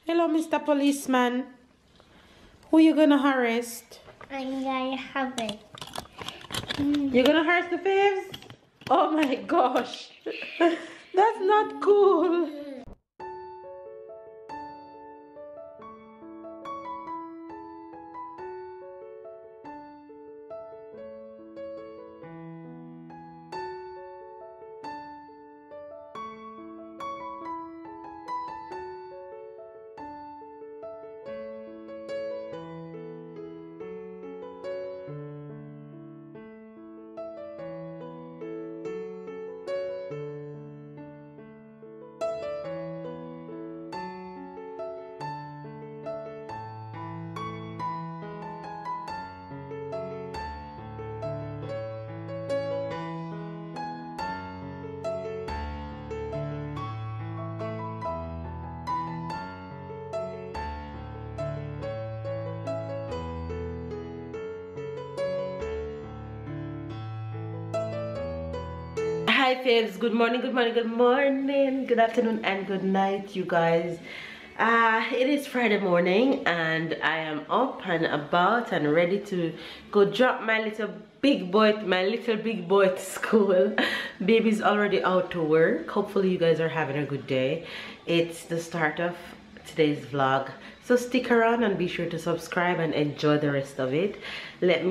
Hello, Mr. Policeman. Who you gonna arrest? I'm gonna have it. You're gonna arrest the faves? Oh my gosh. That's not cool. Hi faves, good morning, good morning, good morning, good afternoon and good night you guys. It is Friday morning and I am up and about and ready to go drop my little big boy to school. Baby's already out to work. Hopefully you guys are having a good day. It's the start of today's vlog, so stick around and be sure to subscribe and enjoy the rest of it. Let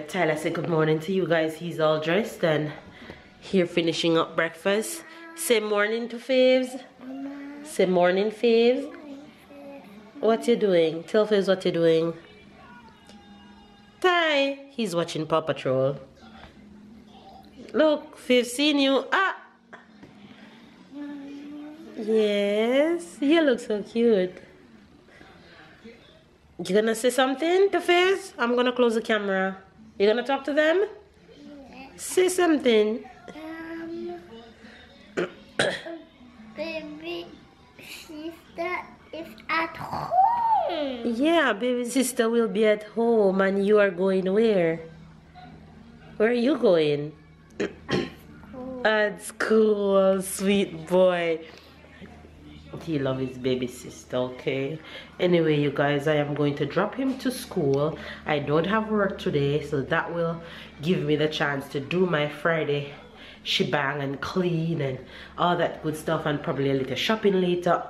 Tyler say good morning to you guys. He's all dressed and here finishing up breakfast. Say morning to Faves. Say morning, Faves. What you doing? Tell Faves what you're doing. Ty, he's watching Paw Patrol. Look, Faves seen you. Ah! Yes, you look so cute. You gonna say something to Faves? I'm gonna close the camera. You gonna talk to them? Say something. Baby sister is at home. Yeah, baby sister will be at home and you are going where? Where are you going? At school, sweet boy. He loves his baby sister, okay? Anyway, you guys, I am going to drop him to school. I don't have work today, so that will give me the chance to do my Friday shebang and clean and all that good stuff, and probably a little shopping later.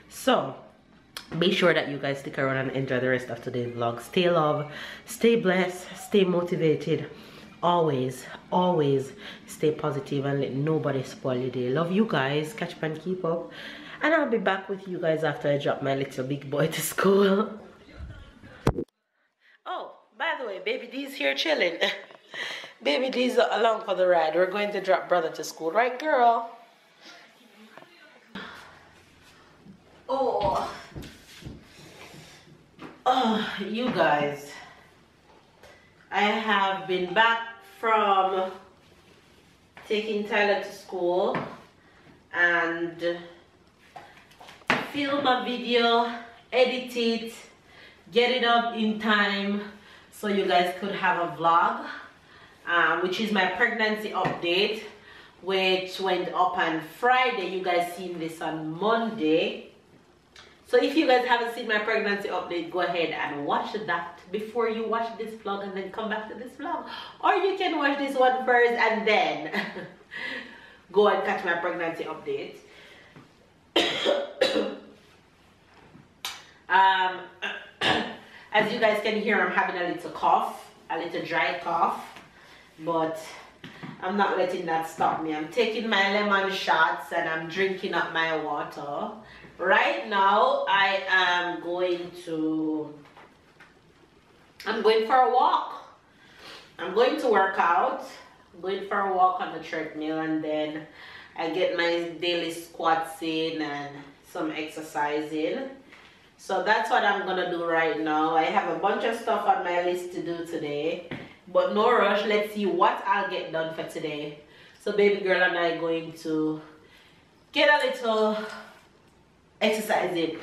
So be sure that you guys stick around and enjoy the rest of today's vlog. Stay love, stay blessed, stay motivated. Always stay positive and let nobody spoil your day. Love you guys. Catch up and keep up, and I'll be back with you guys after I drop my little big boy to school. Oh, by the way, baby D's here chilling. Baby D's along for the ride. We're going to drop brother to school, right girl? Oh, you guys, I have been back from taking Tyler to school and film a video, edit it, get it up in time so you guys could have a vlog, which is my pregnancy update, which went up on Friday. You guys seen this on Monday. So if you guys haven't seen my pregnancy update, go ahead and watch that before you watch this vlog and then come back to this vlog. Or you can watch this one first and then go and catch my pregnancy update. As you guys can hear, I'm having a little cough, a little dry cough, but I'm not letting that stop me. I'm taking my lemon shots and I'm drinking up my water. Right now, I'm going for a walk. I'm going to work out. I'm going for a walk on the treadmill, and then I get my daily squats in and some exercise in. So that's what I'm gonna do right now. I have a bunch of stuff on my list to do today, but no rush. Let's see what I'll get done for today. So baby girl and I are going to get a little exercise in.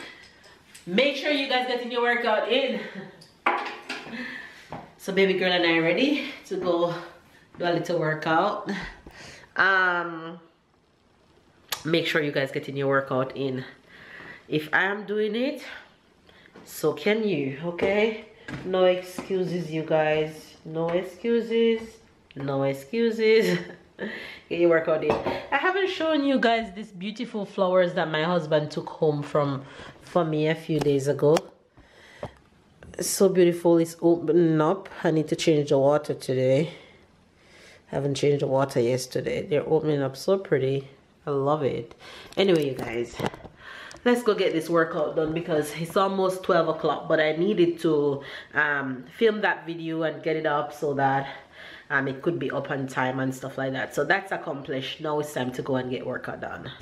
Make sure you guys getting your workout in. So baby girl and I are ready to go do a little workout. Make sure you guys getting your workout in. If I am doing it, so can you, okay? No excuses, you guys. No excuses. No excuses. Get your workout in. I haven't shown you guys these beautiful flowers that my husband took home for me a few days ago. It's so beautiful. It's opening up. I need to change the water today. Haven't changed the water yesterday. They're opening up so pretty. I love it. Anyway, you guys, let's go get this workout done because it's almost 12 o'clock, but I needed to film that video and get it up so that it could be up on time and stuff like that. So that's accomplished. Now it's time to go and get workout done.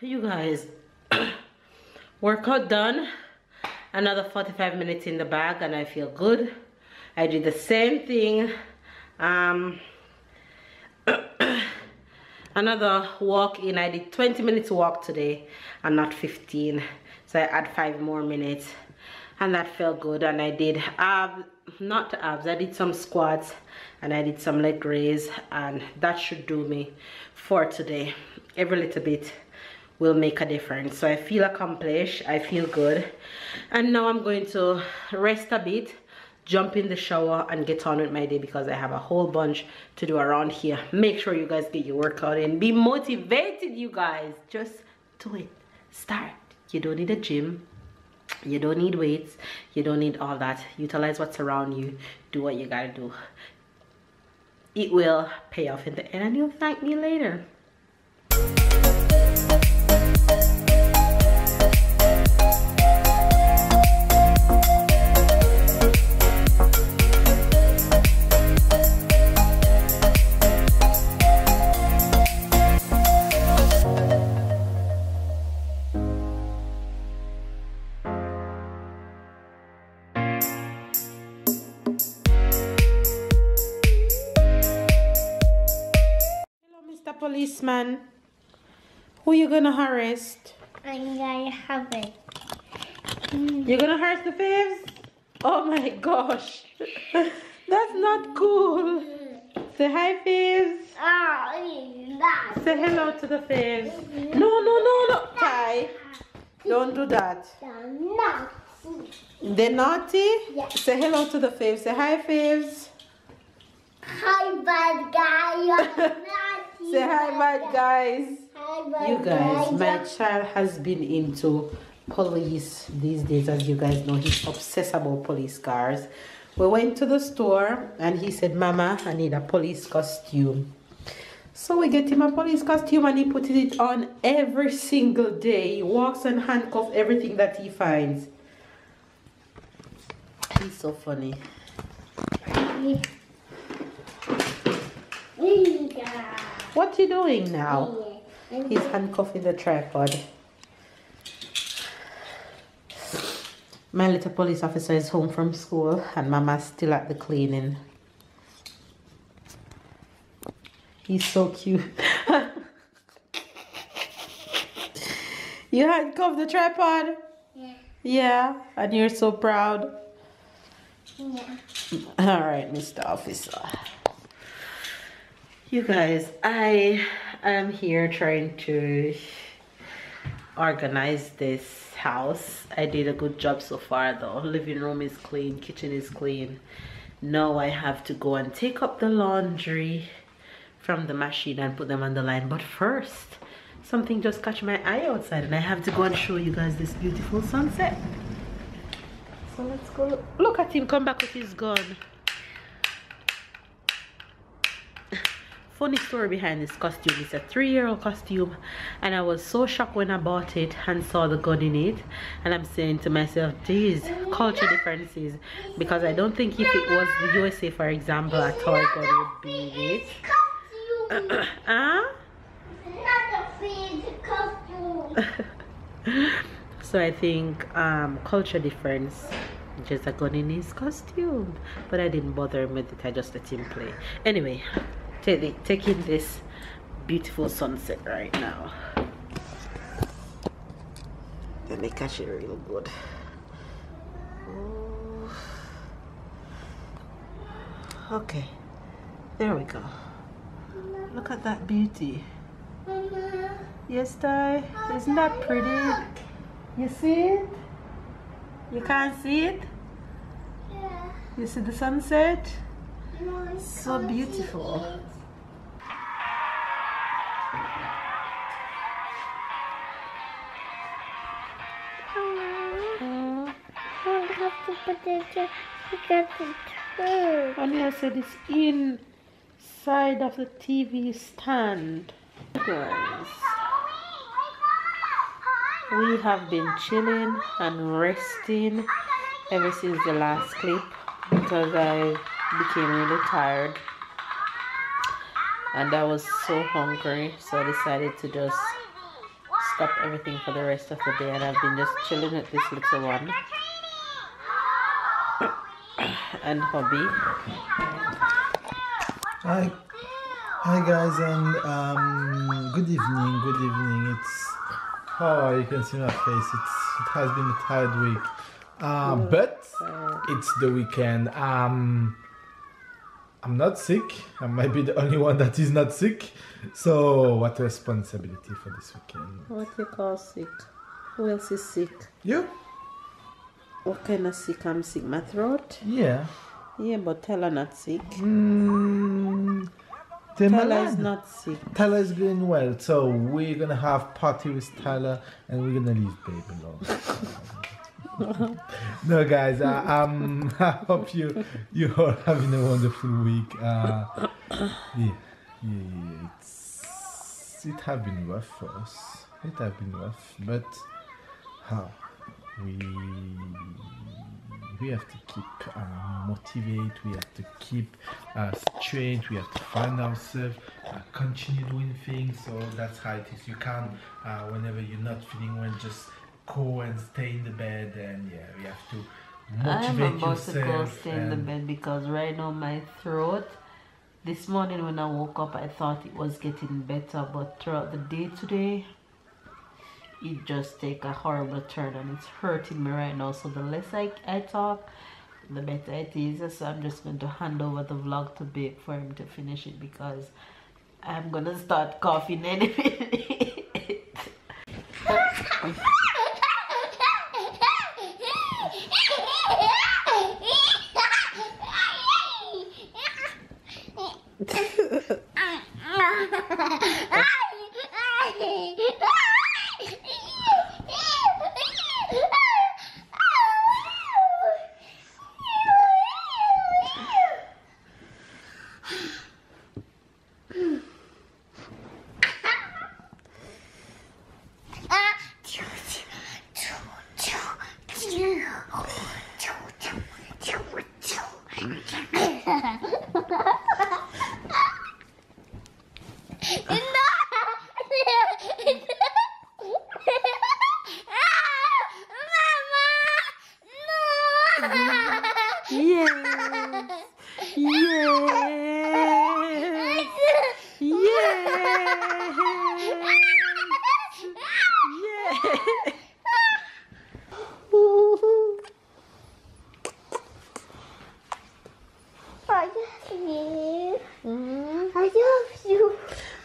You guys, workout done. Another 45 minutes in the bag and I feel good. I did the same thing. Another walk in. I did 20 minutes walk today and not 15. So I add 5 more minutes and that felt good. And I did not abs, I did some squats and I did some leg raise, and that should do me for today. Every little bit will make a difference. So I feel accomplished, I feel good, and now I'm going to rest a bit, jump in the shower and get on with my day because I have a whole bunch to do around here. Make sure you guys get your workout in. Be motivated, you guys. Just do it. Start. You don't need a gym, you don't need weights, you don't need all that. Utilize what's around you. Do what you gotta do. It will pay off in the end and you'll thank me later. Policeman, who you gonna arrest? I'm gonna have it. You're gonna arrest the faves? Oh my gosh, that's not cool. Say hi, faves. Oh, say hello to the faves. No, Ty, don't do that. They're naughty? Yeah. Say hello to the faves. Say hi, faves. Hi, bad guy. Say hi, bad guys. Hi, bad You guys, my guy. child has been into police these days. As you guys know, he's obsessed about police cars. We went to the store and he said, Mama, I need a police costume. So we get him a police costume and he puts it on every single day. He walks and handcuffs everything that he finds. He's so funny. What you doing now? He's handcuffing the tripod. My little police officer is home from school and Mama's still at the cleaning. He's so cute. You handcuffed the tripod? Yeah. Yeah, and you're so proud. Yeah. Alright, Mr. Officer. You guys, I am here trying to organize this house. I did a good job so far though. Living room is clean, kitchen is clean. Now I have to go and take up the laundry from the machine and put them on the line. But first, something just caught my eye outside and I have to go and show you guys this beautiful sunset. So let's go. Look at him come back with his gun. funny story behind this costume. It's a 3-year-old costume, and I was so shocked when I bought it and saw the gun in it, and I'm saying to myself, these culture differences, because I don't think if it was the USA, for example, a toy gun would be it. So I think culture difference, just a gun in his costume, but I didn't bother him with it. I just let him play. Anyway, taking this beautiful sunset right now. Let me catch it real good. Oh. Okay, there we go. Look at that beauty. Yes, Ty? Isn't that pretty? You see it? You can't see it? Yeah. You see the sunset? No, So beautiful. I have to put it because it's true. Only I said it's inside of the TV stand. Guys, we have been chilling and resting ever since the last clip because I became really tired and I was so hungry, so I decided to just stop everything for the rest of the day, and I've been just chilling with this little one and hubby. Hi guys, and good evening. It's you can see my face. It has been a tired week, but it's the weekend. I'm not sick. I might be the only one that is not sick. So what a responsibility for this weekend. What you call sick? Who else is sick? You? What kind of sick? I'm sick. My throat? Yeah. Yeah, but Tella not sick. Tyler is not sick. Tyler is doing well, so we're gonna have party with Tyler, and we're gonna leave babe alone. No, guys, I hope you are having a wonderful week. It have been rough for us. It have been rough, but we have to keep motivated, we have to keep straight, we have to find ourselves, continue doing things. So that's how it is. You can't, whenever you're not feeling well, just go and stay in the bed, and yeah, we have to motivate I'm about yourself. to go stay in the bed because right now my throat, this morning when I woke up I thought it was getting better, but throughout the day today it just take a horrible turn and it's hurting me right now. So the less I talk, the better it is. So I'm just going to hand over the vlog to Babe for him to finish it because I'm gonna start coughing any minute.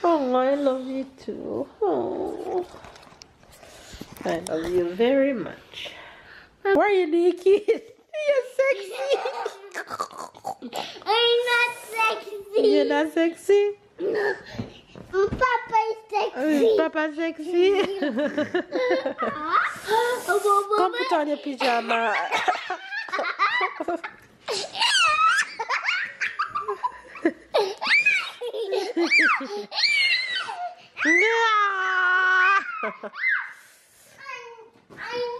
Oh, I love you too. Oh, I love you very much. Why are you naked? You're sexy. I'm not sexy. You're not sexy? No. Papa is sexy. Papa sexy? Come put on your pyjama. I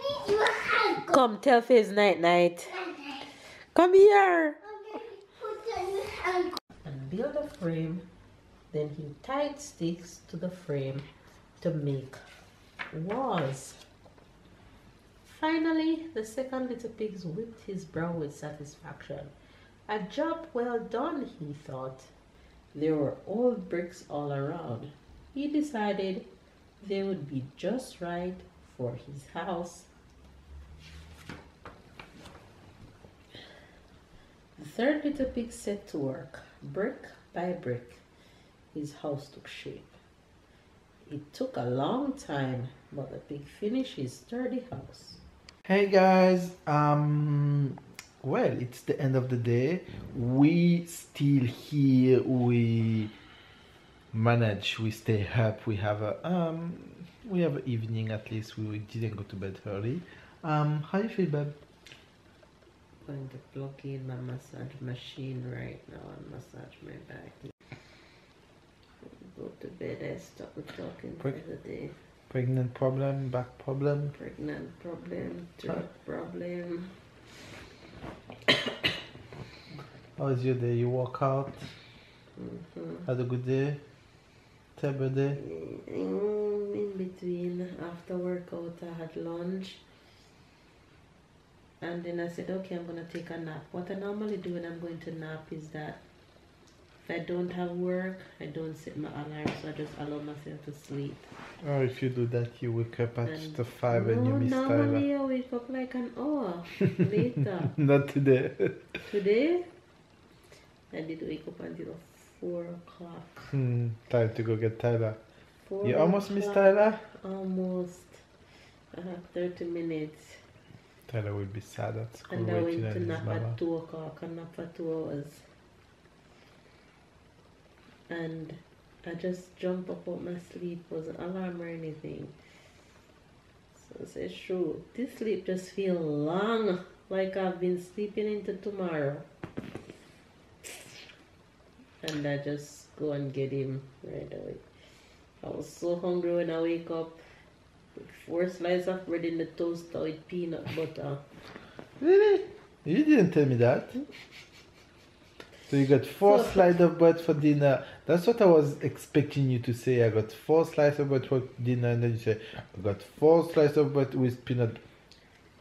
need your hand. Come, tell Fizz night night. Come here. And build a frame. Then he tied sticks to the frame to make walls. Finally, the second little pig whipped his brow with satisfaction. A job well done, he thought. There were old bricks all around. He decided they would be just right for his house. The third little pig set to work. Brick by brick, his house took shape. It took a long time, but the pig finished his sturdy house. Hey guys, well, it's the end of the day. We still here. We manage. We stay up. We have a evening at least. We didn't go to bed early. How you feel, babe? I'm going to plug in my massage machine right now and massage my back. Go to bed. I stop talking for the day. Pregnant problem, back problem. Pregnant problem, throat problem. How was your day? You walk out? Had a good day? Terrible day? In between, after workout, I had lunch. And then I said, okay, I'm going to take a nap. What I normally do when I'm going to nap is that if I don't have work, I don't set my alarm, so I just allow myself to sleep. Or if you do that, you wake up at 5 and you miss normally Tyler. I wake up like an hour later. Not today. Today, I did wake up until 4 o'clock. Time to go get Tyler. 4 You almost missed o'clock. Tyler? Almost. I have 30 minutes. Tyler will be sad at school And I waiting went on to his nap mama. at 2 o'clock. I napped for 2 hours. And I just jumped up out my sleep. Wasn't alarm or anything. So it's true. This sleep just feels long. Like I've been sleeping into tomorrow. And I just go and get him right away. I was so hungry when I wake up. With 4 slices of bread in the toaster with peanut butter. Really? You didn't tell me that. So you got 4 slices of bread for dinner. That's what I was expecting you to say. I got 4 slices of bread for dinner, and then you say, I got 4 slices of bread with peanut.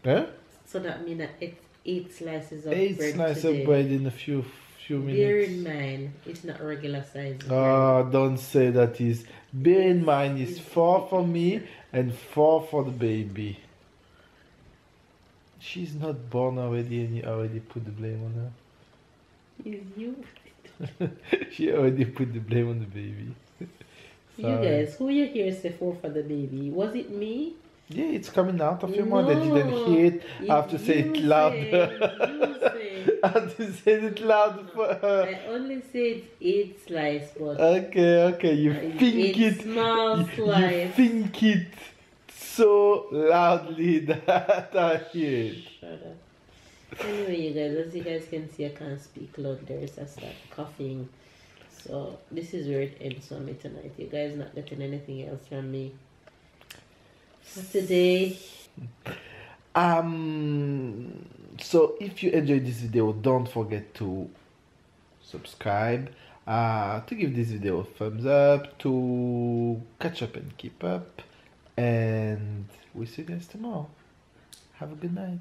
Huh? So that means I ate 8 slices of 8 bread slices today. of bread in a few minutes. Bear in mind, it's not regular size bread. Oh, don't say that is. Bear in mind, it's 4 for me and 4 for the baby. She's not born already and you already put the blame on her. Is you? She already put the blame on the baby. You guys, who you hear say 4 for the baby? Was it me? Yeah, it's coming out of your mouth. I didn't hear it. I have to say it loud. I have to say it loud for her. I only said 8 slices, but Okay, you think it. Small You slice. think it so loudly that I hear it. Shut up. Anyway, you guys, as you guys can see, I can't speak loud. There's I start coughing. So this is where it ends for me tonight. You guys not getting anything else from me for today. So if you enjoyed this video, don't forget to subscribe, to give this video a thumbs up, to catch up and keep up, and we'll see you guys tomorrow. Have a good night.